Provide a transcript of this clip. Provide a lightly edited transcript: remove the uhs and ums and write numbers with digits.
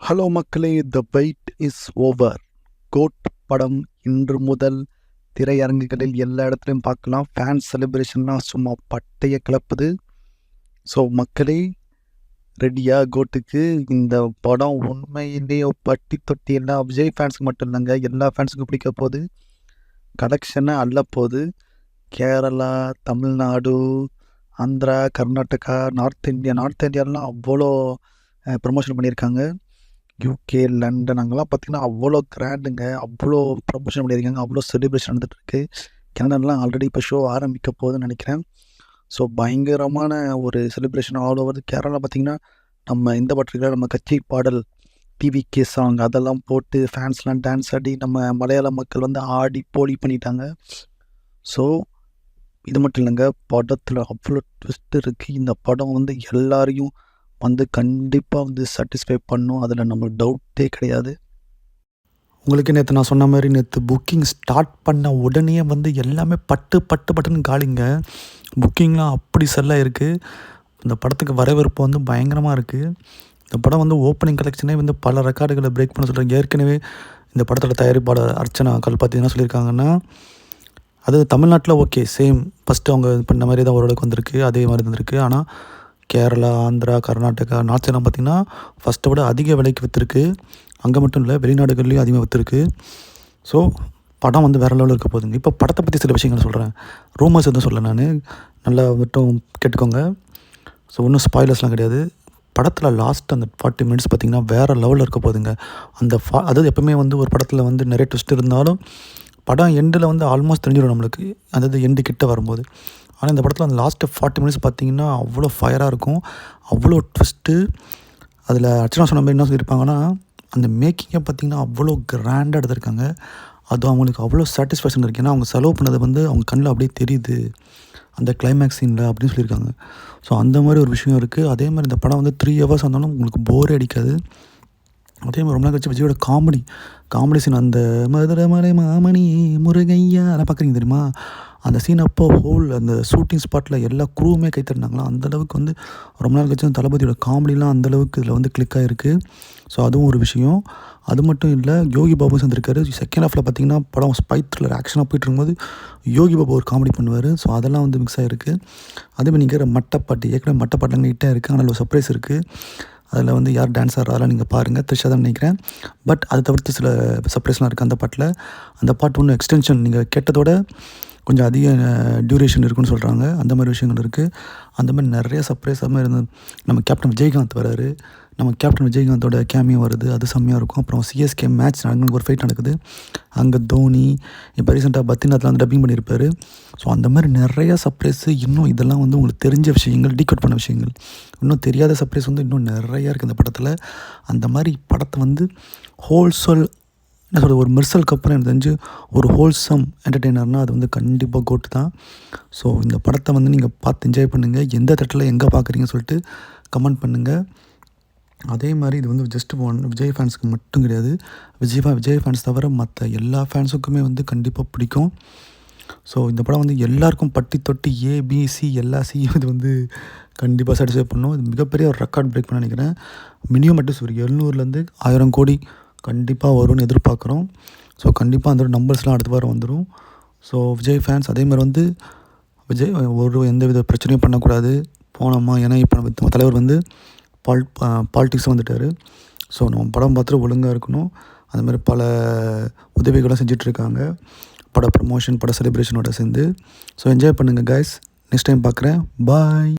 Hello மக்களே, the weight is over. Code படம் இன்று முதல் திரையரங்குகளில் எல்லா இடத்துலையும் பார்க்கலாம். ஃபேன் செலிப்ரேஷன்லாம் சும்மா பட்டைய கிளப்புது. ஸோ மக்களே, ரெடியா கோட்டுக்கு? இந்த படம் உண்மையிலேயே பட்டி தொட்டி எல்லாம் விஜய் ஃபேன்ஸுக்கு மட்டும் இல்லைங்க, எல்லா ஃபேன்ஸுக்கும் பிடிக்க போகுது. கலெக்ஷனை அள்ள போகுது. கேரளா, தமிழ்நாடு, ஆந்திரா, கர்நாடகா, நார்த் இந்தியாலாம் அவ்வளோ ப்ரமோஷன் பண்ணியிருக்காங்க. யூகே, லண்டன் அங்கெல்லாம் பார்த்திங்கன்னா அவ்வளோ கிராண்டுங்க, அவ்வளோ ப்ரமோஷன் பண்ணியிருக்காங்க, அவ்வளோ செலிப்ரேஷன் நடந்துகிட்ருக்கு. கனடாலாம் ஆல்ரெடி இப்போ ஷோ ஆரம்பிக்க போகுதுன்னு நினைக்கிறேன். ஸோ பயங்கரமான ஒரு செலிப்ரேஷன் ஆல் ஓவர். கேரளா பார்த்திங்கன்னா நம்ம இந்த பாட்டுக்கு நம்ம கட்சி பாடல் டிவிகே சாங் அதெல்லாம் போட்டு ஃபேன்ஸ்லாம் டான்ஸ் ஆடி நம்ம மலையாள மக்கள் வந்து ஆடி போலி பண்ணிட்டாங்க. ஸோ இது மட்டும் இல்லைங்க, படத்தில் அவ்வளோ ட்விஸ்ட் இருக்குது. இந்த படம் வந்து எல்லாரையும் வந்து கண்டிப்பாக வந்து சாட்டிஸ்ஃபை பண்ணும், அதில் நம்மளுக்கு டவுட்டே கிடையாது. உங்களுக்கு நேற்று நான் சொன்ன மாதிரி நேற்று புக்கிங் ஸ்டார்ட் பண்ண உடனே வந்து எல்லாமே பட்டுன்னு காலிங்க. புக்கிங்லாம் அப்படி செல்லாக இருக்குது. இந்த படத்துக்கு வரவேற்பு வந்து பயங்கரமாக இருக்குது. இந்த படம் வந்து ஓப்பனிங் கலெக்ஷனே வந்து பல ரெக்கார்டுகளை பிரேக் பண்ண சொல்கிறாங்க. ஏற்கனவே இந்த படத்தோட தயாரிப்பாளர் அர்ச்சனா கல்பாத்தி என்ன சொல்லியிருக்காங்கன்னா, அது தமிழ்நாட்டில் ஓகே சேம் ஃபஸ்ட்டு அவங்க பண்ண மாதிரி தான் ஓரளவுக்கு வந்திருக்கு, அதே மாதிரி வந்திருக்கு. ஆனால் கேரளா, ஆந்திரா, கர்நாடகா, நார்த் சைட்லாம் பார்த்திங்கன்னா ஃபஸ்ட்டை விட அதிக விலைக்கு விற்றுருக்கு. அங்கே மட்டும் இல்லை, வெளிநாடுகள்லேயும் அதிகமாக விற்றுருக்கு. ஸோ படம் வந்து வேறு லெவலில் இருக்க போகுதுங்க. இப்போ படத்தை பற்றி சில விஷயங்கள் சொல்கிறேன். ரூமர்ஸ் எதுவும் சொல்ல, நான் நல்லா மட்டும் கேட்டுக்கோங்க. ஸோ ஒன்றும் ஸ்பாய்லர்ஸ்லாம் கிடையாது. படத்தில் லாஸ்ட் அந்த 40 மினிட்ஸ் பார்த்திங்கன்னா வேறு லெவலில் இருக்க போகுதுங்க. அந்த அதாவது எப்போவுமே வந்து ஒரு படத்தில் வந்து நிறைய ட்விஸ்ட் இருந்தாலும் படம் எண்டில் வந்து ஆல்மோஸ்ட் தெரிஞ்சிடும் நம்மளுக்கு, அதாவது எண்டு கிட்ட வரும்போது. ஆனால் இந்த படத்தில் அந்த லாஸ்ட்டு 40 மினிட்ஸ் பார்த்திங்கன்னா அவ்வளோ ஃபயராக இருக்கும், அவ்வளோ ட்விஸ்ட்டு. அதில் அர்ச்சனா சொன்ன மாதிரி என்ன சொல்லியிருப்பாங்கன்னா, அந்த மேக்கிங்கை பார்த்திங்கன்னா அவ்வளோ கிராண்டாக எடுத்திருக்காங்க. அது அவங்களுக்கு அவ்வளோ சாட்டிஸ்ஃபேக்ஷன் இருக்குது. ஏன்னா அவங்க செலவு பண்ணது வந்து அவங்க கண்ணில் அப்படியே தெரியுது அந்த கிளைமேக்ஸ் சீனில் அப்படின்னு சொல்லியிருக்காங்க. ஸோ அந்த மாதிரி ஒரு விஷயம் இருக்குது. அதே மாதிரி இந்த படம் வந்து 3 ஹவர்ஸ் வந்தாலும் உங்களுக்கு போரே அடிக்காது. அதே மாதிரி ரொம்ப நாள் கழிச்சு விஜயோட காமெடி சீன், அந்த மதுரை மலை மாமணி முருகையா அதெல்லாம் பார்க்குறீங்க தெரியுமா? அந்த சீன் அப்போ அந்த ஷூட்டிங் ஸ்பாட்டில் எல்லா க்ரூவுமே கைத்தறினாங்களாம். அந்தளவுக்கு வந்து ரொம்ப நாள் கழிச்சு தளபதியோட காமெடிலாம் அந்தளவுக்கு இதில் வந்து கிளிக் ஆகிருக்கு. ஸோ அதுவும் ஒரு விஷயம். அது மட்டும் இல்லை, யோகி பாபு சேர்ந்துருக்காரு. செகண்ட் ஹாஃபில் பார்த்திங்கன்னா படம் ஸ்பை த்ரில்லர் ஆக்ஷனாக போயிட்டு இருக்கும்போது யோகி பாபு ஒரு காமெடி பண்ணுவார். ஸோ அதெல்லாம் வந்து மிக்ஸ் ஆகிருக்கு. அதேமாதிரி நீங்கள் மட்டப்பாட்டு ஏற்கனவே மட்டப்பாட்டில் நீட்டாக இருக்குது, ஆனால் ஒரு சர்ப்ரைஸ் இருக்குது. அதில் வந்து யார் டான்ஸ் ஆடுறாலும் நீங்கள் பாருங்கள், த்ரிஷா தான் நினைக்கிறேன். பட் அதை தவிர்த்து சில சர்ப்ரைஸ்லாம் இருக்குது அந்த பாட்டில். அந்த பாட்டு ஒன்றும் எக்ஸ்டென்ஷன் நீங்கள் கேட்டதோட கொஞ்சம் அதிக டியூரேஷன் இருக்குன்னு சொல்கிறாங்க. அந்த மாதிரி விஷயங்கள் இருக்குது. அந்த மாதிரி நிறைய சர்ப்ரைஸ் அது மாதிரி இருந்தது. நம்ம கேப்டன் விஜயகாந்த் வராரு, நம்ம கேப்டன் விஜயகாந்தோட கேமியோ வருது, அது செம்மையாக இருக்கும். அப்புறம் சிஎஸ்கே மேட்ச் நடக்குது, ஒரு ஃபைட் நடக்குது, அங்கே தோனி இப்போ ரீசெண்டாக பத்ரிநாத்தில் வந்து டப்பிங் பண்ணியிருப்பார். ஸோ அந்த மாதிரி நிறையா சர்ப்ரைஸு. இன்னும் இதெல்லாம் வந்து உங்களுக்கு தெரிஞ்ச விஷயங்கள், டீகோட் பண்ண விஷயங்கள். இன்னும் தெரியாத சர்ப்ரைஸ் வந்து இன்னும் நிறையா இருக்குது இந்த படத்தில். அந்த மாதிரி படத்தை வந்து ஹோல்சோல் என்ன சொல்கிறது, ஒரு மெர்சலுக்கு அப்புறம் எனக்கு தெரிஞ்சு ஒரு ஹோல்சம் என்டர்டெய்னர்னால் அது வந்து கண்டிப்பாக கோட்டு தான். ஸோ இந்த படத்தை வந்து நீங்கள் பார்த்து என்ஜாய் பண்ணுங்கள். எந்த தட்டில் எங்கே பார்க்குறீங்கன்னு சொல்லிட்டு கமெண்ட் பண்ணுங்கள். அதே மாதிரி இது வந்து ஜஸ்ட் விஜய் ஃபேன்ஸுக்கு மட்டும் கிடையாது, விஜய் ஃபேன்ஸ் தவிர மற்ற எல்லா ஃபேன்ஸுக்குமே வந்து கண்டிப்பாக பிடிக்கும். ஸோ இந்த படம் வந்து எல்லாருக்கும் பட்டி தொட்டி ஏபிசி எல்லா சியும் இது வந்து கண்டிப்பாக சாட்டிஸ்ஃபை பண்ணும். இது மிகப்பெரிய ஒரு ரெக்கார்ட் பிரேக் பண்ண நினைக்கிறேன். மினிமம் அட்லீஸ்ட் ஒரு 700 1000 கோடி கண்டிப்பாக வரும்னு எதிர்பார்க்குறோம். ஸோ கண்டிப்பாக அந்த நம்பர்ஸ்லாம் அடுத்த வாரம் வந்துடும். ஸோ விஜய் ஃபேன்ஸ் அதேமாதிரி வந்து விஜய் எந்த வித பிரச்சனையும் பண்ணக்கூடாது, போனோமா. ஏன்னா இப்போ நம்ம தலைவர் வந்து பாலிட்டிக்ஸ் வந்துட்டார். ஸோ நம்ம படம் பார்த்துட்டு ஒழுங்காக இருக்கணும். அந்த மாதிரி பல உதவிகளும் செஞ்சிட்ருக்காங்க, பட ப்ரமோஷன், பட செலிப்ரேஷனோட சேர்ந்து. ஸோ என்ஜாய் பண்ணுங்கள் கைஸ். நெக்ஸ்ட் டைம் பார்க்குறேன். பாய்.